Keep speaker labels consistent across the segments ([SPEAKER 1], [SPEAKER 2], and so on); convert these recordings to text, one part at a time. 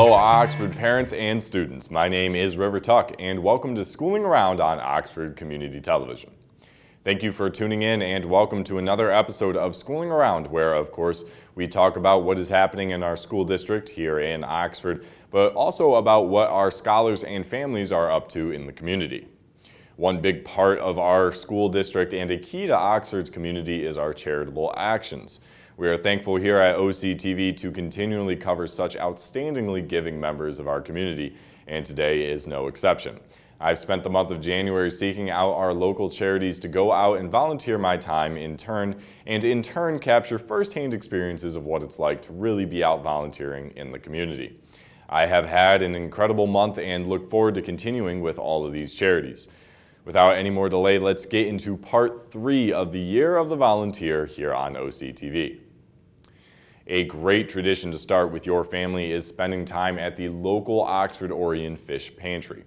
[SPEAKER 1] Hello Oxford parents and students. My name is River.tuck and welcome to Schooling Around on Oxford Community Television. Thank you for tuning in and welcome to another episode of Schooling Around, where of course we talk about what is happening in our school district here in Oxford, but also about what our scholars and families are up to in the community. One big part of our school district and a key to Oxford's community is our charitable actions. We are thankful here at OCTV to continually cover such outstandingly giving members of our community, and today is no exception. I've spent the month of January seeking out our local charities to go out and volunteer my time in turn capture firsthand experiences of what it's like to really be out volunteering in the community. I have had an incredible month and look forward to continuing with all of these charities. Without any more delay, let's get into part 3 of the Year of the Volunteer here on OCTV. A great tradition to start with your family is spending time at the local Oxford Orion FISH Pantry.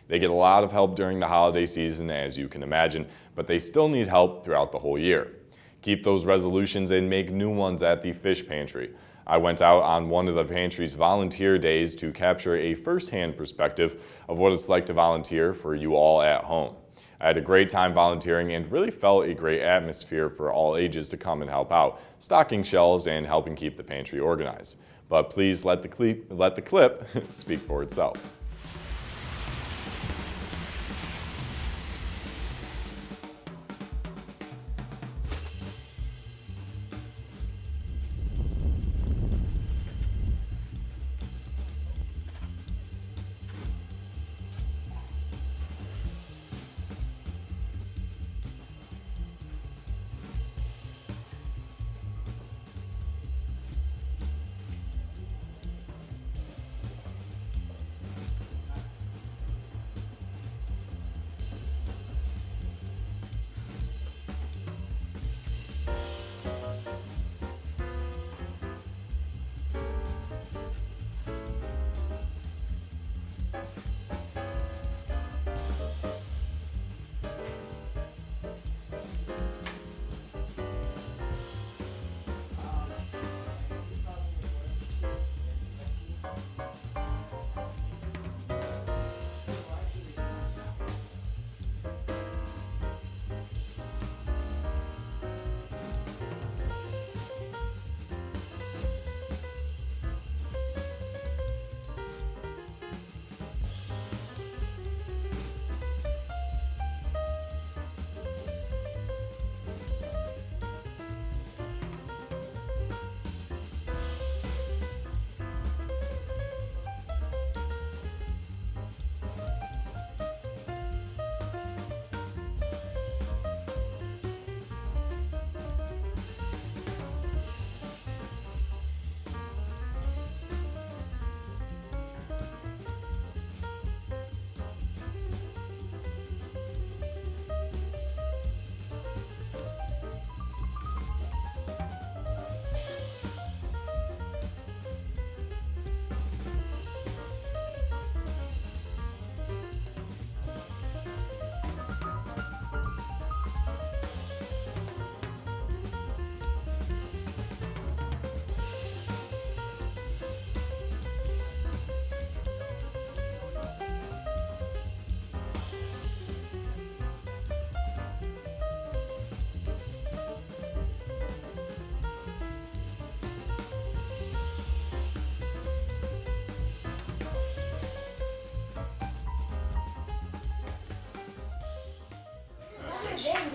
[SPEAKER 1] They get a lot of help during the holiday season, as you can imagine, but they still need help throughout the whole year. Keep those resolutions and make new ones at the Fish Pantry. I went out on one of the pantry's volunteer days to capture a first-hand perspective of what it's like to volunteer for you all at home. I had a great time volunteering and really felt a great atmosphere for all ages to come and help out, stocking shelves and helping keep the pantry organized. But please let the clip speak for itself.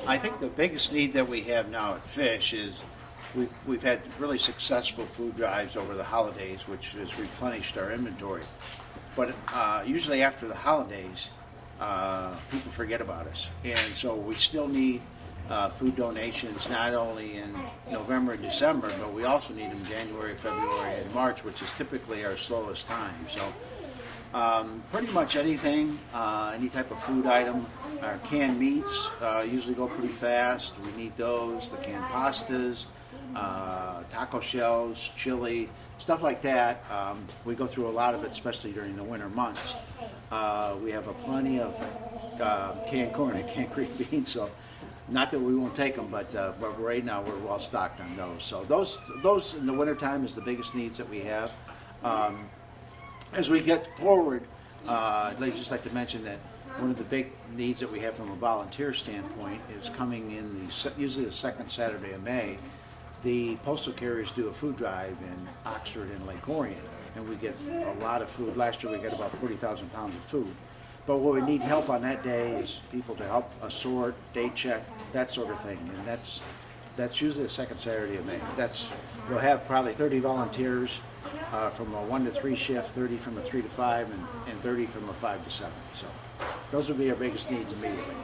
[SPEAKER 2] I think the biggest need that we have now at Fish is we've had really successful food drives over the holidays, which has replenished our inventory. But usually after the holidays, people forget about us. And so we still need food donations not only in November and December, but we also need them January, February, and March, which is typically our slowest time. So pretty much anything, any type of food item. Our canned meats usually go pretty fast. We need those. The canned pastas, taco shells, chili, stuff like that. We go through a lot of it, especially during the winter months. We have plenty of canned corn and canned green beans, so not that we won't take them, but right now we're well stocked on those. So those in the wintertime is the biggest needs that we have. As we get forward, I'd just like to mention that one of the big needs that we have from a volunteer standpoint is coming in usually the second Saturday of May. The postal carriers do a food drive in Oxford and Lake Orion, and we get a lot of food. Last year we got about 40,000 pounds of food. But what we need help on that day is people to help assort, date check, that sort of thing, and that's usually the second Saturday of May. We'll have probably 30 volunteers from a 1 to 3 shift, 30 from a 3 to 5, and 30 from a 5 to 7. So those would be our biggest needs immediately.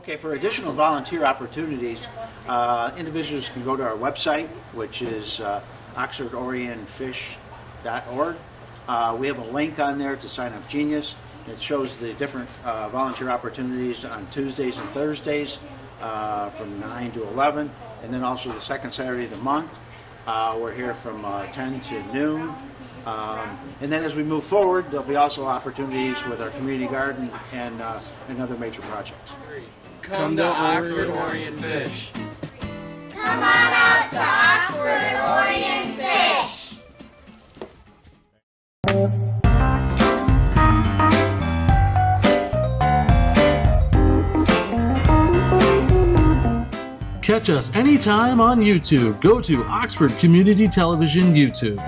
[SPEAKER 2] Okay, for additional volunteer opportunities, individuals can go to our website, which is OxfordOrionFish.org. We have a link on there to sign up Genius. It shows the different volunteer opportunities on Tuesdays and Thursdays from 9 to 11, and then also the second Saturday of the month. We're here from 10 to noon. And then as we move forward, there'll be also opportunities with our community garden and other major projects.
[SPEAKER 3] Come to Oxford Orion Fish.
[SPEAKER 4] Come on out to Oxford Orion Fish.
[SPEAKER 5] Catch us anytime on YouTube. Go to Oxford Community Television YouTube.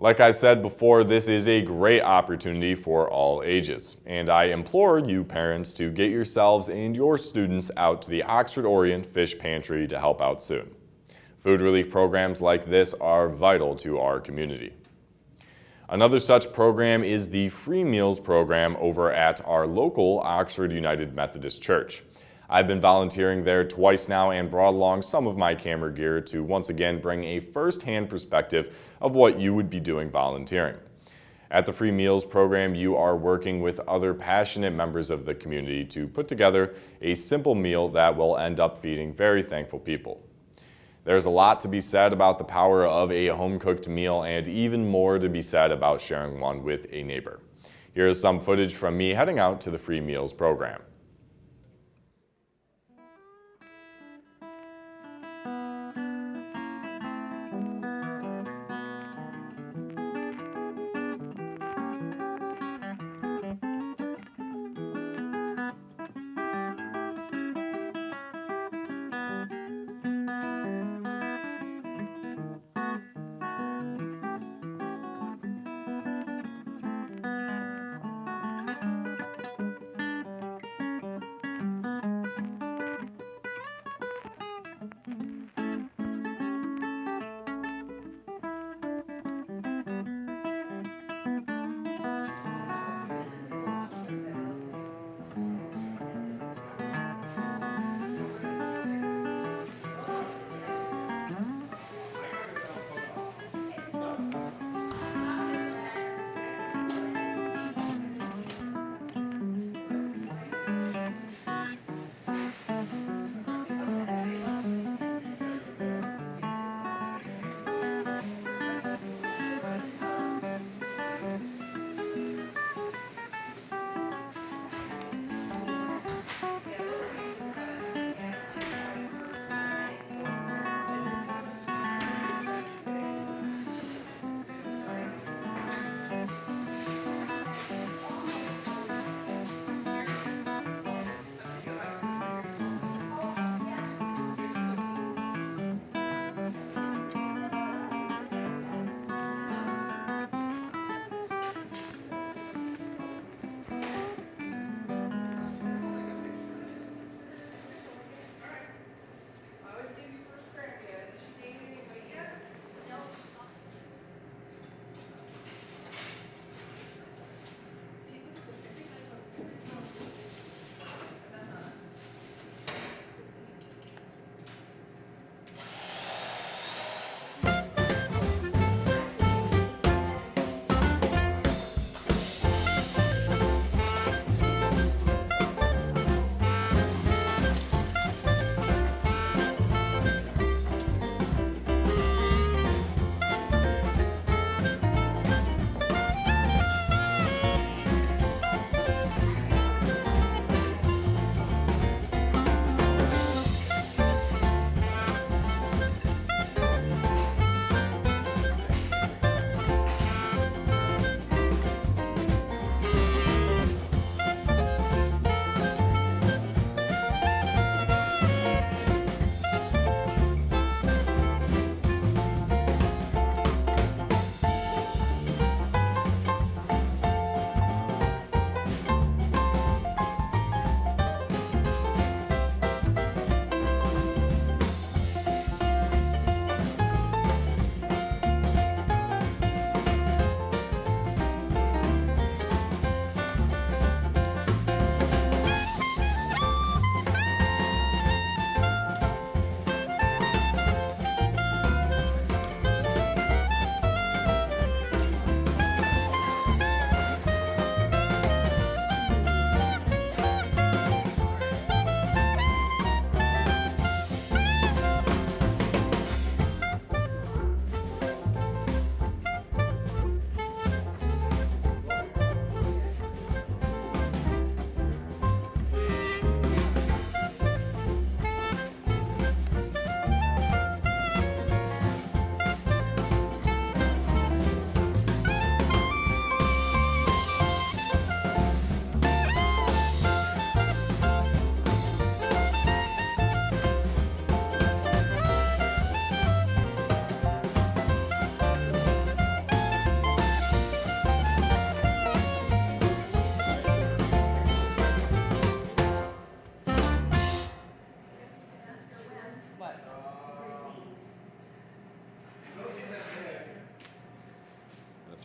[SPEAKER 1] Like I said before, this is a great opportunity for all ages, and I implore you parents to get yourselves and your students out to the Oxford Orion Fish Pantry to help out soon. Food relief programs like this are vital to our community. Another such program is the free meals program over at our local Oxford United Methodist Church. I've been volunteering there twice now and brought along some of my camera gear to once again bring a first-hand perspective of what you would be doing volunteering. At the free meals program, you are working with other passionate members of the community to put together a simple meal that will end up feeding very thankful people. There's a lot to be said about the power of a home-cooked meal and even more to be said about sharing one with a neighbor. Here is some footage from me heading out to the free meals program.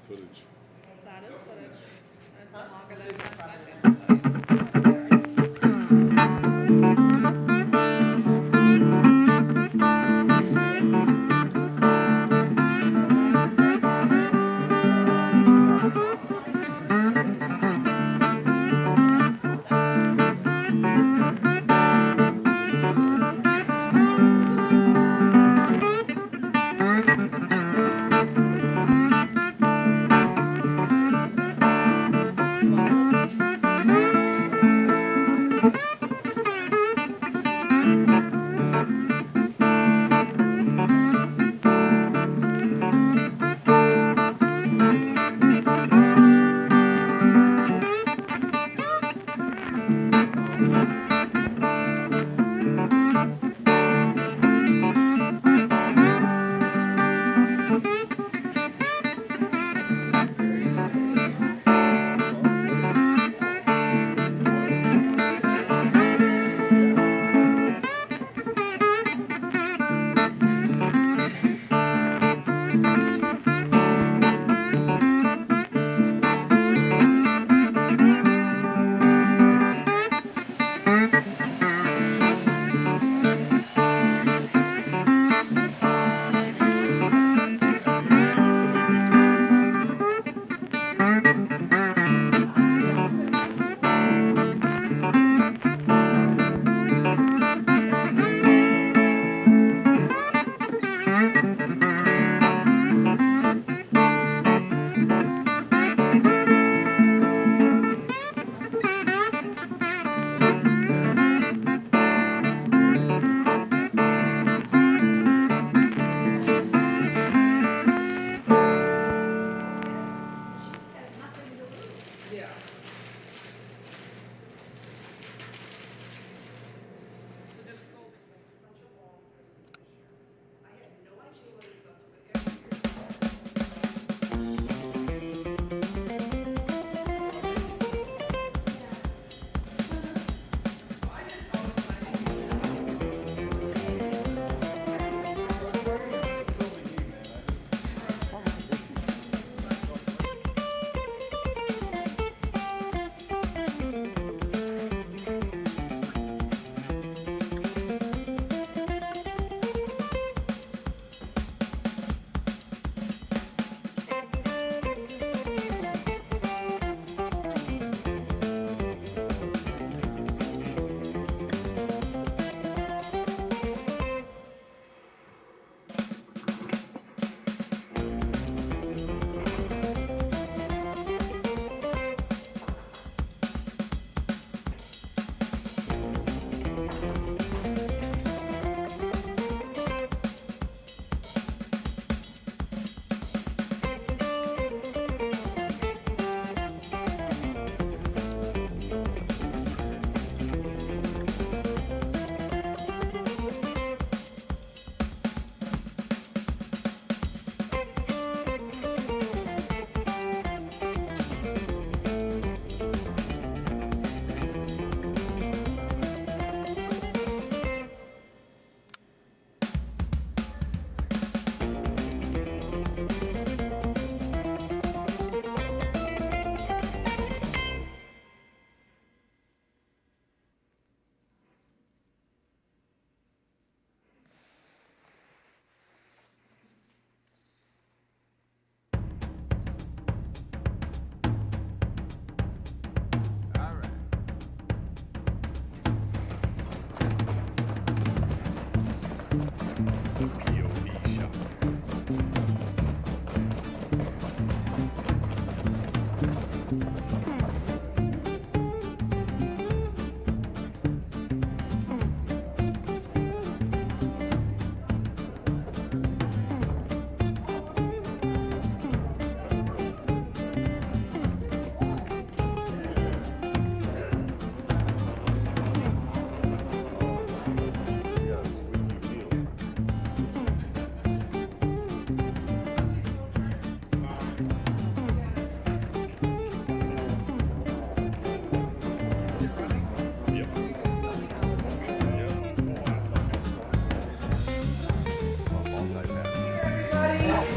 [SPEAKER 6] footage.
[SPEAKER 7] That is footage. It's been longer than 10 seconds.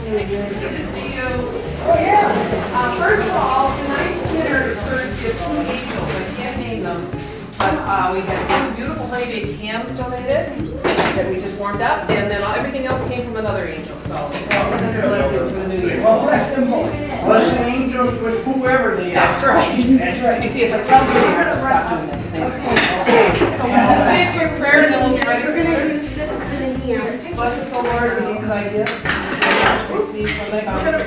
[SPEAKER 3] Good to see you.
[SPEAKER 7] We had 2 beautiful honey baked hams donated that we just warmed up, and then everything else came from another angel. So we'll send your blessings for the new year.
[SPEAKER 6] Well, bless them both. Bless the angels with whoever they are.
[SPEAKER 7] That's right. You see, if I tell you, we're going to stop doing this. Thanks. Thanks for your prayers, and then we'll be ready for dinner. Bless us, O Lord, with these thy gifts. Receive from thy bounty.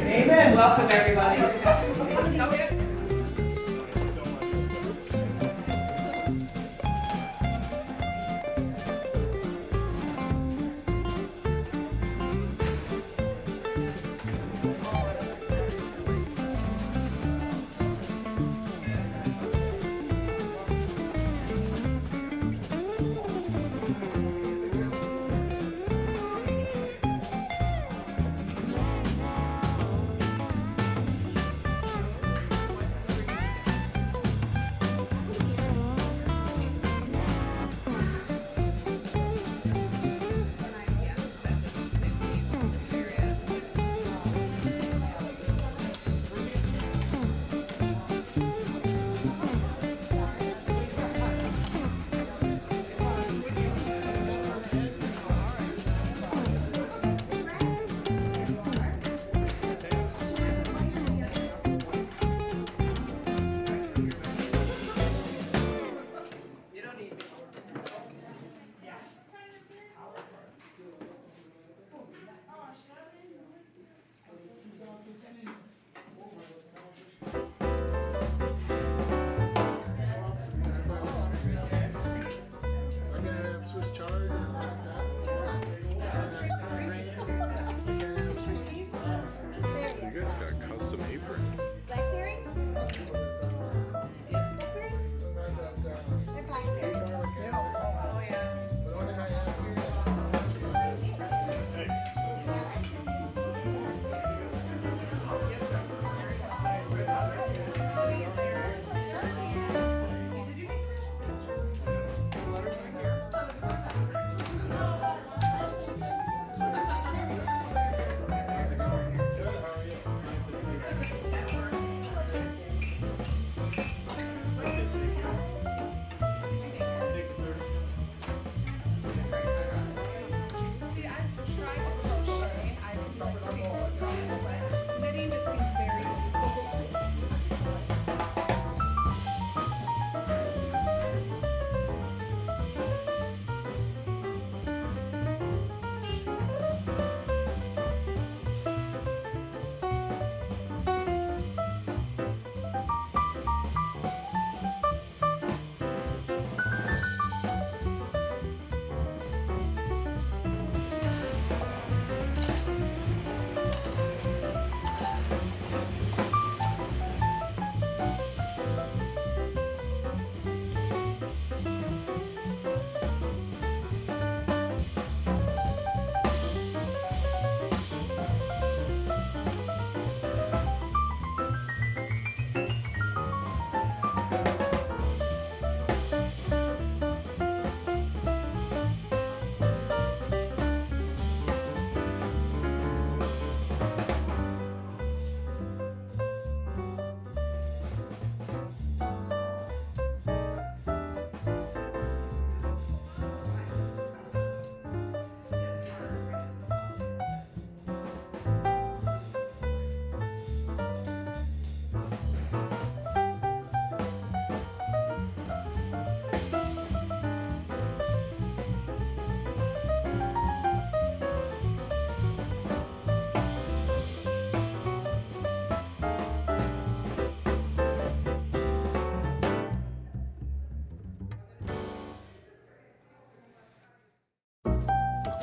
[SPEAKER 6] Amen.
[SPEAKER 7] Welcome, everybody. Okay.
[SPEAKER 1] You guys got custom aprons.
[SPEAKER 4] Blackberries? Blackberries? They're blackberries.
[SPEAKER 7] Oh, yeah.
[SPEAKER 8] See, I've tried to crochet. I don't like seeing but knitting just seems very difficult.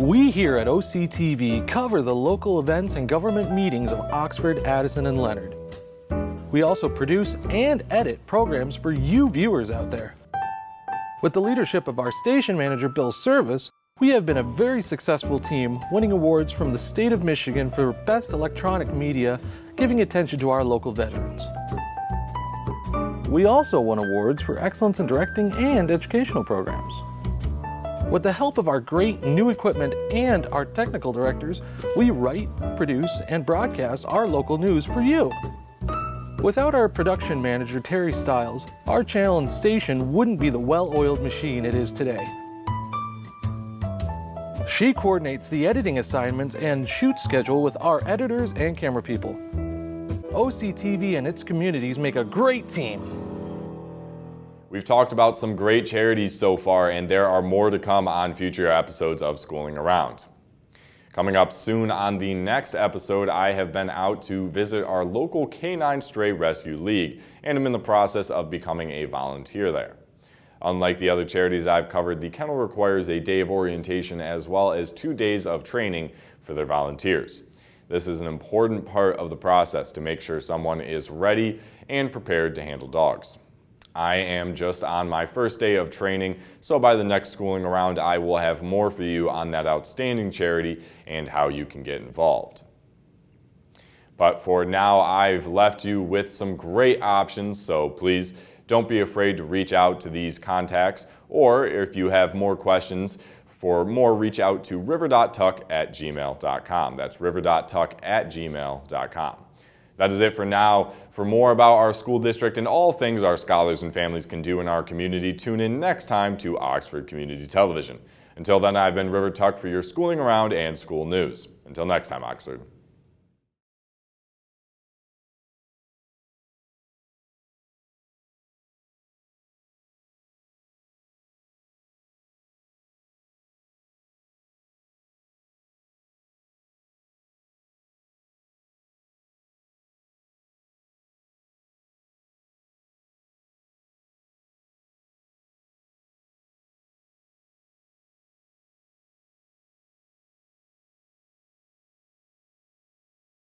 [SPEAKER 5] We here at OCTV cover the local events and government meetings of Oxford, Addison, and Leonard. We also produce and edit programs for you viewers out there. With the leadership of our station manager, Bill Service, we have been a very successful team, winning awards from the state of Michigan for Best Electronic Media, giving attention to our local veterans. We also won awards for excellence in directing and educational programs. With the help of our great new equipment and our technical directors, we write, produce, and broadcast our local news for you. Without our production manager, Terry Stiles, our channel and station wouldn't be the well-oiled machine it is today. She coordinates the editing assignments and shoot schedule with our editors and camera people. OCTV and its communities make a great team.
[SPEAKER 1] We've talked about some great charities so far, and there are more to come on future episodes of Schooling Around. Coming up soon on the next episode, I have been out to visit our local Canine Stray Rescue League, and I'm in the process of becoming a volunteer there. Unlike the other charities I've covered, the kennel requires a day of orientation as well as 2 days of training for their volunteers. This is an important part of the process to make sure someone is ready and prepared to handle dogs. I am just on my first day of training, so by the next Schooling Around, I will have more for you on that outstanding charity and how you can get involved. But for now, I've left you with some great options, so please don't be afraid to reach out to these contacts, or if you have more questions, for more, reach out to river.tuck@gmail.com. That's river.tuck@gmail.com. That is it for now. For more about our school district and all things our scholars and families can do in our community, tune in next time to Oxford Community Television. Until then, I've been River Tuck for your Schooling Around and school news. Until next time, Oxford.